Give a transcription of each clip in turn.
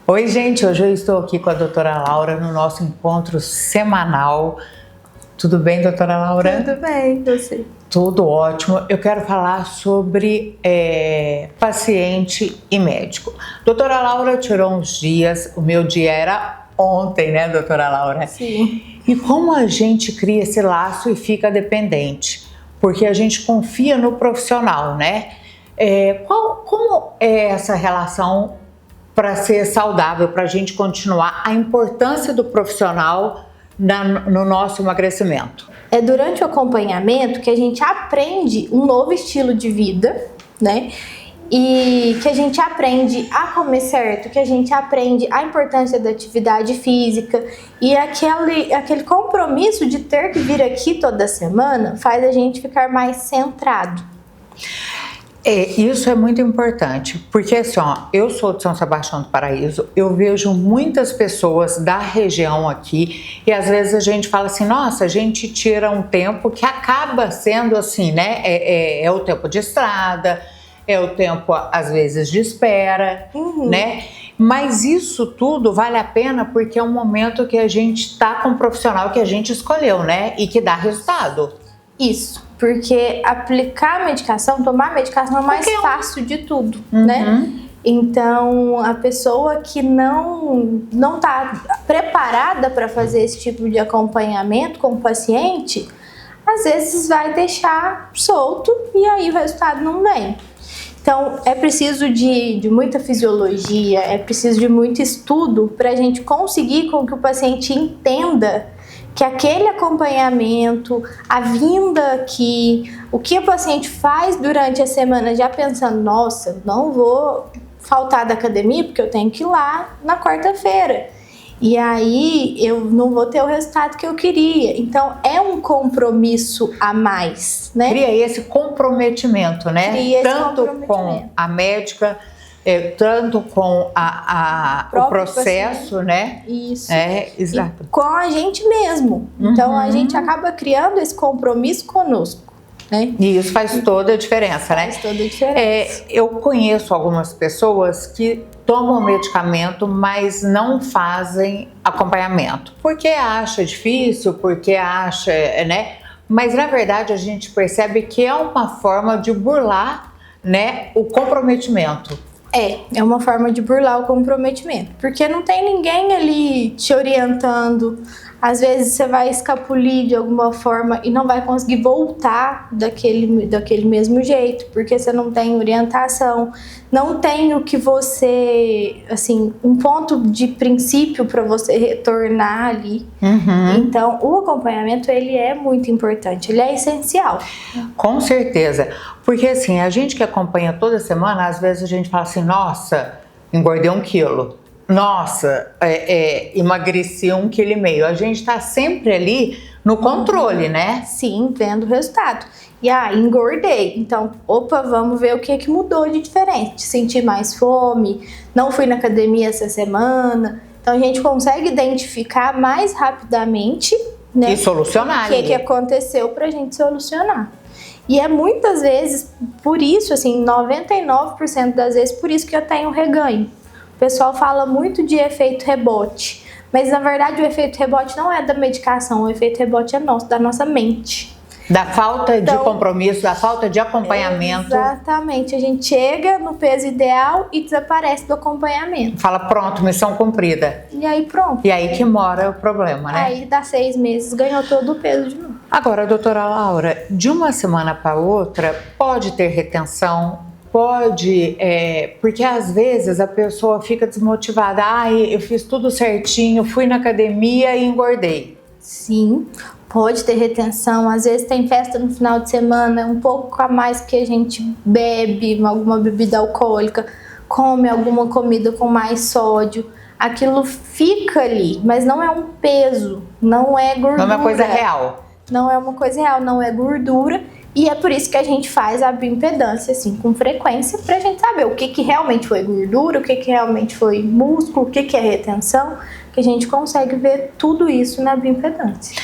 Oi, gente, hoje eu estou aqui com a doutora Laura no nosso encontro semanal. Tudo bem, doutora Laura? Tudo bem, você? Tudo ótimo. Eu quero falar sobre paciente e médico. Doutora Laura tirou uns dias, o meu dia era ontem, né, doutora Laura? Sim. E como a gente cria esse laço e fica dependente? Porque a gente confia no profissional, né? Como é essa relação para ser saudável, para a gente continuar, a importância do profissional no nosso emagrecimento? É durante o acompanhamento que a gente aprende um novo estilo de vida, né? E que a gente aprende a comer certo, que a gente aprende a importância da atividade física e aquele compromisso de ter que vir aqui toda semana faz a gente ficar mais centrado. Isso é muito importante, porque assim, eu sou de São Sebastião do Paraíso, eu vejo muitas pessoas da região aqui e às vezes a gente fala assim, nossa, a gente tira um tempo que acaba sendo assim, né, é o tempo de estrada, é o tempo às vezes de espera, né, mas isso tudo vale a pena porque é um momento que a gente está com um profissional que a gente escolheu, né, e que dá resultado. Isso, porque aplicar a medicação, tomar a medicação é o mais fácil de tudo, né? Então, a pessoa que não está preparada para fazer esse tipo de acompanhamento com o paciente, às vezes vai deixar solto e aí o resultado não vem. Então, é preciso de muita fisiologia, é preciso de muito estudo para a gente conseguir com que o paciente entenda que aquele acompanhamento, a vinda aqui, o que o paciente faz durante a semana já pensando, nossa, não vou faltar da academia porque eu tenho que ir lá na quarta-feira. E aí eu não vou ter o resultado que eu queria. Então é um compromisso a mais, né? Cria esse comprometimento, né? Tanto com a médica, tanto com o processo, paciente, né? Isso. Exato. E com a gente mesmo. Então a gente acaba criando esse compromisso conosco, né? E isso faz toda a diferença, né? Faz toda a diferença. Eu conheço algumas pessoas que tomam medicamento, mas não fazem acompanhamento. Porque acha difícil, porque acha, né? Mas na verdade a gente percebe que é uma forma de burlar, né, o comprometimento. É uma forma de burlar o comprometimento, porque não tem ninguém ali te orientando. Às vezes você vai escapulir de alguma forma e não vai conseguir voltar daquele mesmo jeito, porque você não tem orientação, não tem o que você, assim, um ponto de princípio para você retornar ali. Então, o acompanhamento, ele é muito importante, ele é essencial. Com certeza, porque assim, a gente que acompanha toda semana, às vezes a gente fala assim, nossa, engordei 1 quilo. Nossa, emagreci 1,5 kg. A gente está sempre ali no controle, né? Sim, vendo o resultado. E engordei. Então, vamos ver o que mudou de diferente. Senti mais fome, não fui na academia essa semana. Então, a gente consegue identificar mais rapidamente, né? E solucionar. O que aconteceu para a gente solucionar. E é muitas vezes, por isso, assim, 99% das vezes, por isso que eu tenho reganho. O pessoal fala muito de efeito rebote, mas na verdade o efeito rebote não é da medicação, o efeito rebote é da nossa mente. Da falta de compromisso, da falta de acompanhamento. Exatamente, a gente chega no peso ideal e desaparece do acompanhamento. Fala, pronto, missão cumprida. E aí pronto. E aí que mora o problema, né? Aí dá 6 meses, ganhou todo o peso de novo. Agora, doutora Laura, de uma semana para outra pode ter retenção? Pode, porque às vezes a pessoa fica desmotivada. Eu fiz tudo certinho, fui na academia e engordei. Sim, pode ter retenção. Às vezes tem festa no final de semana, um pouco a mais que a gente bebe, alguma bebida alcoólica, come alguma comida com mais sódio. Aquilo fica ali, mas não é um peso, não é gordura. Não é uma coisa real. Não é uma coisa real, não é gordura. E é por isso que a gente faz a bioimpedância, assim, com frequência, pra gente saber o que realmente foi gordura, o que realmente foi músculo, o que é retenção, que a gente consegue ver tudo isso na bioimpedância.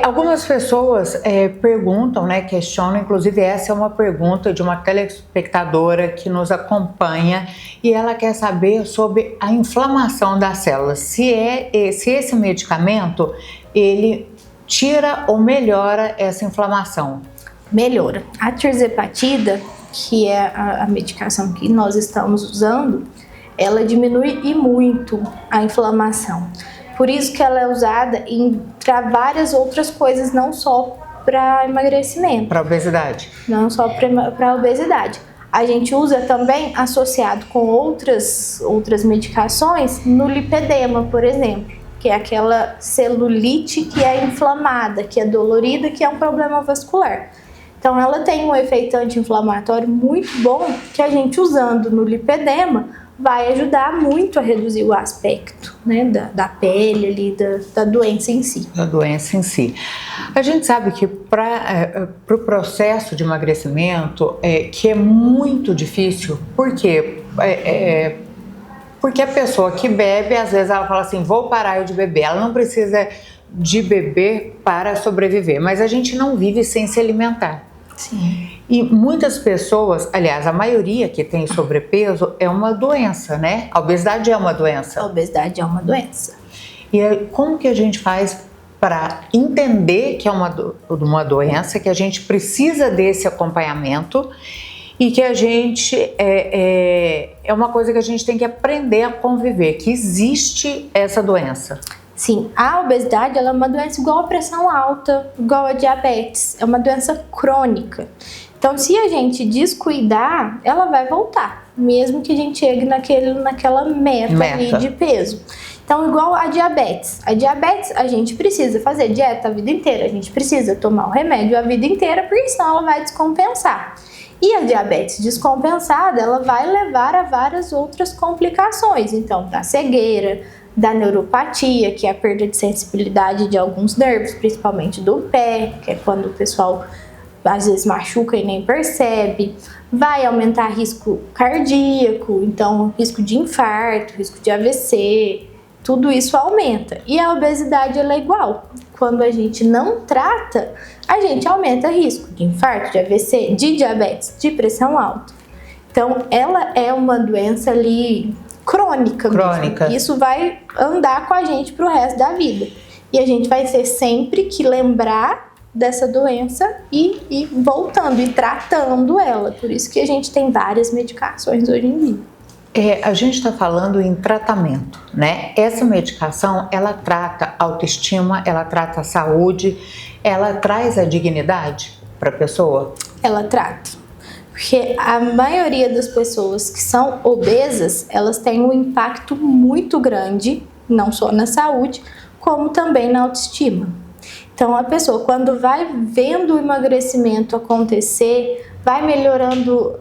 Algumas pessoas perguntam, né, questionam, inclusive essa é uma pergunta de uma telespectadora que nos acompanha e ela quer saber sobre a inflamação das células, se esse medicamento ele tira ou melhora essa inflamação. Melhora. A tirzepatida, que é a medicação que nós estamos usando, ela diminui e muito a inflamação. Por isso que ela é usada para várias outras coisas, não só para emagrecimento. Para obesidade. Não só para obesidade. A gente usa também associado com outras medicações no lipedema, por exemplo, que é aquela celulite que é inflamada, que é dolorida, que é um problema vascular. Então ela tem um efeito anti-inflamatório muito bom que a gente usando no lipedema vai ajudar muito a reduzir o aspecto, né, da pele ali, da doença em si. Da doença em si. A gente sabe que para o processo de emagrecimento, que é muito difícil, por quê? Porque a pessoa que bebe, às vezes ela fala assim, vou parar de beber. Ela não precisa de beber para sobreviver, mas a gente não vive sem se alimentar. Sim. E muitas pessoas, aliás, a maioria que tem sobrepeso é uma doença, né? A obesidade é uma doença. A obesidade é uma doença. E como que a gente faz para entender que é uma doença, que a gente precisa desse acompanhamento e que a gente é uma coisa que a gente tem que aprender a conviver, que existe essa doença? Sim, a obesidade ela é uma doença igual a pressão alta, igual a diabetes, é uma doença crônica. Então, se a gente descuidar, ela vai voltar, mesmo que a gente chegue naquela meta. Ali de peso. Então, igual a diabetes. A diabetes, a gente precisa fazer dieta a vida inteira, a gente precisa tomar o remédio a vida inteira, porque senão ela vai descompensar. E a diabetes descompensada, ela vai levar a várias outras complicações. Então, da cegueira, da neuropatia, que é a perda de sensibilidade de alguns nervos, principalmente do pé, que é quando o pessoal às vezes machuca e nem percebe, vai aumentar risco cardíaco, então risco de infarto, risco de AVC, tudo isso aumenta. E a obesidade ela é igual. Quando a gente não trata, a gente aumenta risco de infarto, de AVC, de diabetes, de pressão alta. Então ela é uma doença ali crônica. Mesmo. Isso vai andar com a gente pro resto da vida. E a gente vai ter sempre que lembrar dessa doença e ir voltando e tratando ela. Por isso que a gente tem várias medicações hoje em dia. A gente está falando em tratamento, né? Essa medicação, ela trata a autoestima, ela trata a saúde, ela traz a dignidade para a pessoa? Ela trata. Porque a maioria das pessoas que são obesas, elas têm um impacto muito grande, não só na saúde, como também na autoestima. Então, a pessoa, quando vai vendo o emagrecimento acontecer, vai melhorando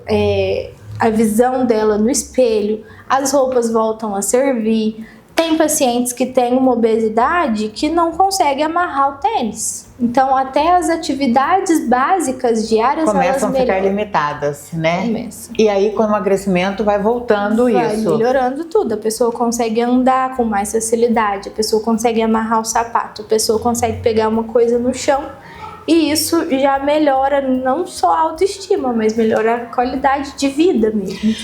a visão dela no espelho, as roupas voltam a servir. Tem pacientes que têm uma obesidade que não conseguem amarrar o tênis. Então, até as atividades básicas diárias começam a ficar limitadas, né? Começa. E aí, com o emagrecimento, vai voltando isso. Vai melhorando tudo. A pessoa consegue andar com mais facilidade, a pessoa consegue amarrar o sapato, a pessoa consegue pegar uma coisa no chão. E isso já melhora não só a autoestima, mas melhora a qualidade de vida mesmo.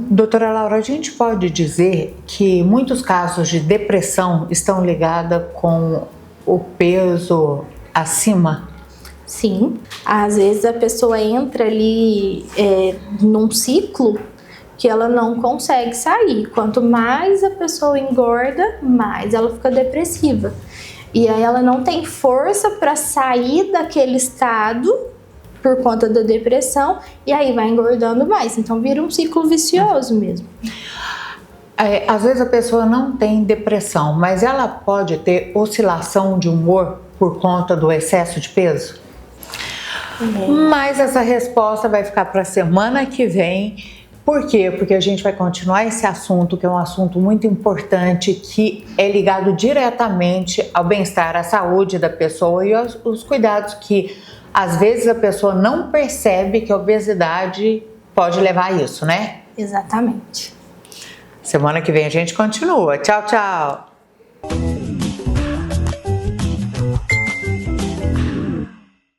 Doutora Laura, a gente pode dizer que muitos casos de depressão estão ligados com o peso acima? Sim. Às vezes a pessoa entra ali num ciclo que ela não consegue sair. Quanto mais a pessoa engorda, mais ela fica depressiva. E aí ela não tem força para sair daquele estado por conta da depressão e aí vai engordando mais. Então vira um ciclo vicioso mesmo. Às vezes a pessoa não tem depressão, mas ela pode ter oscilação de humor por conta do excesso de peso? Mas essa resposta vai ficar para a semana que vem. Por quê? Porque a gente vai continuar esse assunto, que é um assunto muito importante, que é ligado diretamente ao bem-estar, à saúde da pessoa e os cuidados que, às vezes, a pessoa não percebe que a obesidade pode levar a isso, né? Exatamente. Semana que vem a gente continua. Tchau, tchau!